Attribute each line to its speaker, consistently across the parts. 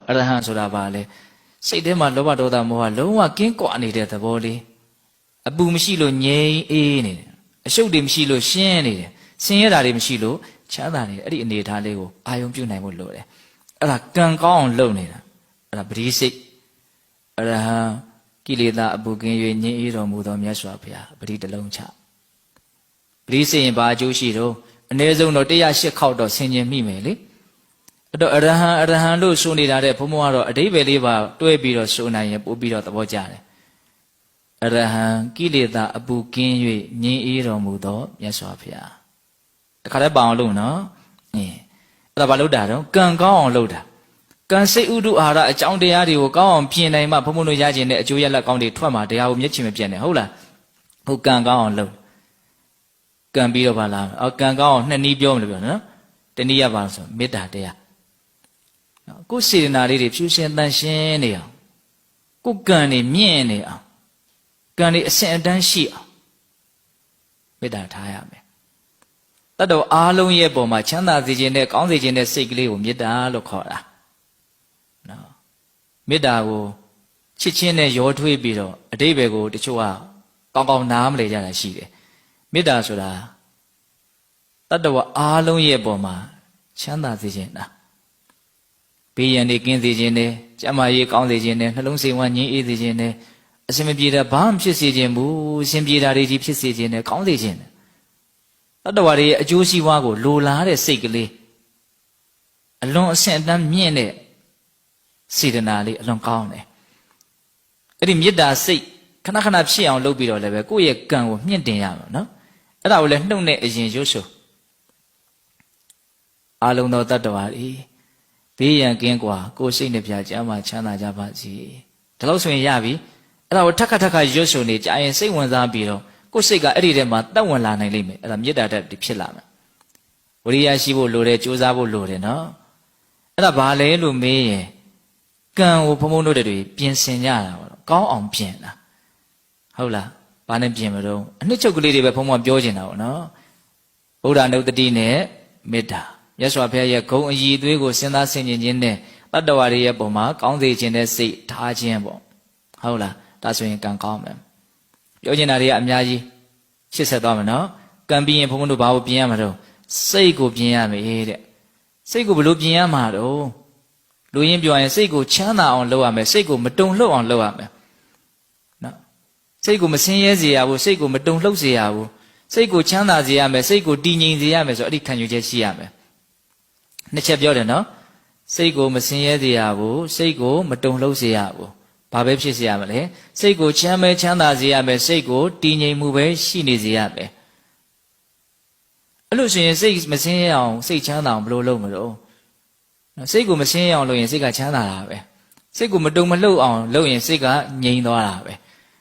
Speaker 1: အရဟံဆိုတာဘာလဲစိတ်ထဲမှာလောဘဒေါသမောဟလုံးဝကင်းကွာနေတဲ့သဘောလေးအပူမရှိလို့ငြိမ်အေးနေတယ်အရှုပ်တွေမရှိလို့ရှင်းနေတယ်ဆင်းရဲတာတွေမရှိလို့ချမ်းသာနေတယ်အဲ့ဒီအနေအထားလေးကိုအာယုံပြုနိုင်ဖို့လိုတယ်အဲ့ဒါကံကောင်းအောင်လုပ်နေတာအဲ့ဒါပရိစိတ်အရဟံကိလေသာအပူကင်း၍ငြိမ်အေးတော်မူသောမြတ်စွာဘုရားပရိတလုံးချပရိစိတ်ရင်ဘာအကျိုးရှိတော့အနည်းဆုံးတော့108ခေါက်တော့ဆင်ခြင်မိမယ်လေအဲ့တော့အရဟံလို့ဆိုနေတာတဲ့ဘုံဘုံကတော့အဓိပ္ပာယ်လေးပါတွဲပြီးတော့ဆိုနိုင်ရင်ပို့ပြီးတော့သဘောကျတယ်အရဟံကိလေသာအပူကင်း၍ငြိမ်အေးတော်မူသောမြတ်စွာဘုရားတခါတည်းပအောင်လို့နော်အဲ့ဒါဘာလို့တာတော့ကံကောင်းအောင်လုပ်တာကံစိတ်ဥဒုအာဟာရအကြောင်းတရားတွေကိုကောင်းအောင်ပြင်နိုင်မှဘုံဘုံတို့ရကျင်တဲ့အကျိုးရလဒ်ကောင်းတွေထွက်မှာတရားကိုမျက်ချင်မပြတ်နဲ့ဟုတ်လားဟုတ်ကံကောင်းအောင်လုပ်ကံပြီးတော့ပါလားကံကောင်းအောင်နှစ်နည်းပြောမလို့ပြောနော်တနည်းရပါဆိုမေတ္တာတရားကိုယ်စေတနာလေးတွေဖြူစင်တန်ရှင်းနေအောင်ကိုယ်ကံတွေမြင့်နေအောင်ကံတွေအစဉ်အတန်းရှိအောင်မေတ္တာထားရမယ်တတ်တော်အားလုံးရဲ့ပုံမှာချမ်းသာစေခြင်းနဲ့ကောင်းစေခြင်းနဲ့စိတ်ကလေးကိုမေတ္တာလို့ခေါ်တာနော်မေတ္တာကိုချစ်ချင်းနဲ့ရောထွေးပြီးတော့အတိပ္ပယ်ကိုတချို့ကကောင်းကောင်းနားမလည်ကြတာရှိတယ်မေတ္တာဆိုတာတတ်တော်အားလုံးရဲ့ပုံမှာချမ်းသာစေခြင်းလားဘေးရန်တွေကင်းစေခြင်းနဲ့ကျန်းမာရေးကောင်းစေခြင်းနဲ့နှလုံးစိမ်ဝမ်းငြိမ်းအေးစေခြင်းနဲ့အစင်မပြေတာဘာမှဖြစ်စေခြင်းဘူးအစင်ပြေတာတွေကြီးဖြစ်စေခြင်းနဲ့ကောင်းစေခြင်းနဲ့တတ္တဝါတွေရဲ့အကျိုးစီးပွားကိုလိုလားတဲ့စိတ်ကလေးအလွန်အဆင့်အတန်းမြင့်တဲ့စေတနာလေးအလွန်ကောင်းတယ်အဲ့ဒီမေတ္တာစိတ်ခဏခဏဖြစ်အောင်လုပ်ပြီးတော့လည်းပဲကိုယ့်ရဲ့ကံကိုမြင့်တင်ရမှာနော်အဲ့ဒါကိုလည်းနှုတ်နဲ့အရင်ရွတ်ဆိုအာလုံသောတတ္တဝါတွေဘေးရန်ကင်းကွာကိုယ်စိတ်နှပြကျမ်းမာချမ်းသာကြပါစေဒါလို့ဆိုရင်ရပြီအဲ့ဒါကိုထက်ခါရွတ်ဆိုနေကြာရင်စိတ်ဝင်စားပြီးတော့ကိုယ်စိတ်ကအဲ့ဒီထဲမှာတက်ဝင်လာနိုင်လိမ့်မယ်အဲ့ဒါမေတ္တာတက်ဖြစ်လာမယ်ဝိရိယရှိဖို့လိုတယ်ကြိုးစားဖို့လိုတယ်နော်အဲ့ဒါဘာလဲလို့မေးရင်ကံကိုဘုံဘုံတို့တွေပြင်ဆင်ကြတာပေါ့ကောင်းအောင်ပြင်တာဟုတ်လားဘာနဲ့ပြင်မလို့အနှစ်ချုပ်ကလေးတွေပဲဘုံဘုံပြောချင်တာပေါ့နော်ဗုဒ္ဓနုတ္တိနဲ့မေတ္တာမြတ်စွာဘုရားရဲ့ဂုဏ်အည်သွေးကိုစဉ်းစားဆင်ခြင်ခြင်းနဲ့တတ္တဝါတွေရဲ့ပုံမှာကောင်းစေခြင်းနဲ့စိတ်ထားခြင်းပေါ့ဟုတ်လားဒါဆိုရင်ကံကောင်းမယ်ပြောချင်တာတွေကအများကြီးရှင်းဆက်သွားမယ်နော်ကံပြီးရင်ဘုန်းဘုန်းတို့ဘာကိုပြင်ရမှာတော့စိတ်ကိုပြင်ရမယ်တဲ့စိတ်ကိုဘယ်လိုပြင်ရမှာတော့လူရင်းပြောရင်စိတ်ကိုချမ်းသာအောင်လုပ်ရမယ်စိတ်ကိုမတုန်လှုပ်အောင်လုပ်ရမယ်နော်စိတ်ကိုမဆင်းရဲစေရဘူးစိတ်ကိုမတုန်လှုပ်စေရဘူးစိတ်ကိုချမ်းသာစေရမယ်စိတ်ကိုတည်ငြိမ်စေရမယ်ဆိုအဲ့ဒီခံယူချက်ရှိရမယ်နှစ်ချက်ပြောတယ်နော်စိတ်ကိုမဆင်းရဲစေရဘူးစိတ်ကိုမတုန်လှုပ်စေရဘူးဘာပဲဖြစ်စေရမလဲစိတ်ကိုချမ်းသာစေရမယ်စိတ်ကိုတည်ငြိမ်မှုပဲရှိနေစေရမယ်အဲ့လိုဆိုရင်စိတ်မဆင်းရဲအောင်စိတ်ချမ်းသာအောင်ဘယ်လိုလုပ်မလို့စိတ်ကိုမဆင်းရဲအောင်လုပ်ရင်စိတ်ကချမ်းသာတာပဲစိတ်ကိုမတုန်မလှုပ်အောင်လုပ်ရင်စိတ်ကငြိမ်သွားတာပဲ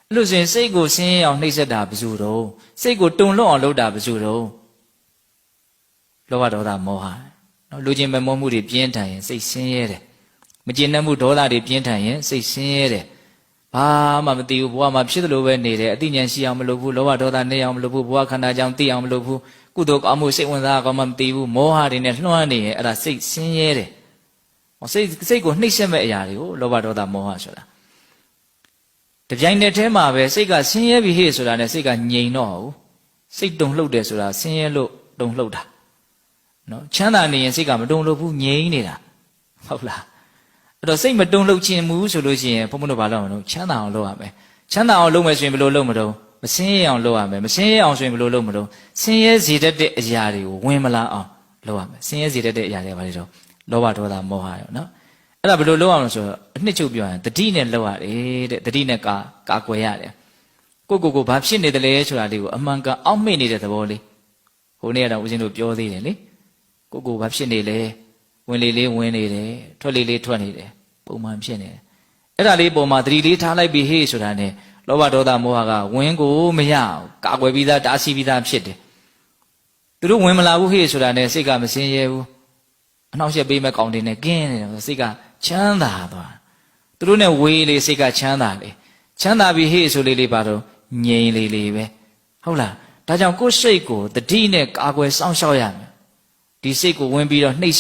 Speaker 1: အဲ့လိုဆိုရင်စိတ်ကိုဆင်းရဲအောင်နှိပ်စက်တာဘယ်သူတော့စိတ်ကိုတုန်လှုပ်အောင်လုပ်တာဘယ်သူတော့လောဘဒေါသမောဟနော်လူချင်းမမောမှုတွေပြင်းထန်ရင်စိတ်ဆင်းရဲတယ်မကျေနပ်မှုဒေါသတွေပြင်းထန်ရင်စိတ်ဆင်းရဲတယ်ဘာမှမသိဘူးဘဝမှာဖြစ်သလိုပဲနေတယ်အသိဉာဏ်ရှိအောင်မလုပ်ဘူးလောဘဒေါသနေအောင်မလုပ်ဘူးဘဝခန္ဓာကြောင့်သိအောင်မလုပ်ဘူးကုသိုလ်ကောင်းမှုစိတ်ဝင်စားကောင်းမှမသိဘူးမောဟတွေနဲ့လွှမ်းနေရင်အဲ့ဒါစိတ်ဆင်းရဲတယ်စိတ်ကိုနှိပ်စက်မဲ့အရာတွေကိုလောဘဒေါသမောဟဆိုတာတပြိုင်တည်းထဲမှာပဲစိတ်ကဆင်းရဲပြီဟေ့ဆိုတာနဲ့စိတ်ကငြိမ်တော့ဘူးစိတ်တုန်လှုပ်တယ်ဆိုတာဆင်းရဲလို့တုန်လှုပ်တာနော်ချမ်းသာနေရင်စိတ်ကမတုန်လှုပ်ဘူးငြိမ်နေတာဟုတ်လားအဲ့တော့စိတ်မတုန်လှုပ်ခြင်းမူဆိုလို့ရှိရင်ဘုန်းဘုန်းတို့ဘာလုပ်မလို့ချမ်းသာအောင်လုပ်ရမယ်ချမ်းသာအောင်လုပ်မယ်ဆိုရင်ဘယ်လိုလုပ်မလို့မဆင်းရဲအောင်လုပ်ရမယ်မဆင်းရဲအောင်ဆိုရင်ဘယ်လိုလုပ်မလို့ဆင်းရဲစေတတ်တဲ့အရာတွေကိုဝင်မလာအောင်လုပ်ရမယ်ဆင်းရဲစေတတ်တဲ့အရာတွေဘာတွေတော့လောဘဒေါသမောဟရောနော်အဲ့ဒါဘယ်လိုလုပ်ရမလဲဆိုတော့အနှစ်ချုပ်ပြောရင်တတိနဲ့လုပ်ရတယ်တဲ့တတိနဲ့ကာကွယ်ရတယ်ကိုဘာဖြစ်နေတယ်လဲဆိုတာလေးကိုအမှန်ကန်အောက်မေ့နေတဲ့သဘောလေးဟိုနေ့ကတော့ဦးဇင်းတို့ပြောသေးတယ်လေကိုဘာဖြစ်နေလဲဝင်လေလေးဝင်နေတယ်ထွက်လေလေးထွက်နေတယ်ပုံမှန်ဖြစ်နေတယ်အဲ့ဒါလေးပုံမှန်သတိလေးထားလိုက်ပြီးဟေ့ဆိုတာနဲ့လောဘဒေါသမောဟကဝင်ကိုမရအောင်ကာကွယ်ပြီးသားတားဆီးပြီးသားဖြစ်တယ်သူတို့ဝင်မလာဘူးဟေ့ဆိုတာနဲ့စိတ်ကမစင်ရဲဘူးအနှောက်အယှက်ပေးမဲ့ကောင်းတင်နဲ့ကင်းနေတယ်စိတ်ကချမ်းသာသွားသူတို့နဲ့ဝေးလေစိတ်ကချမ်းသာလေချမ်းသာပြီးဟေ့ဆိုလေးပါတော့ငြိမ်လေးပဲဟုတ်လားဒါကြောင့်ကိုယ်စိတ်ကိုတတိနဲ့ကာကွယ်စောင့်ရှောက်ရမယ်ဒီစိတ်ကိုဝင်ပြီးတော့နှိပ်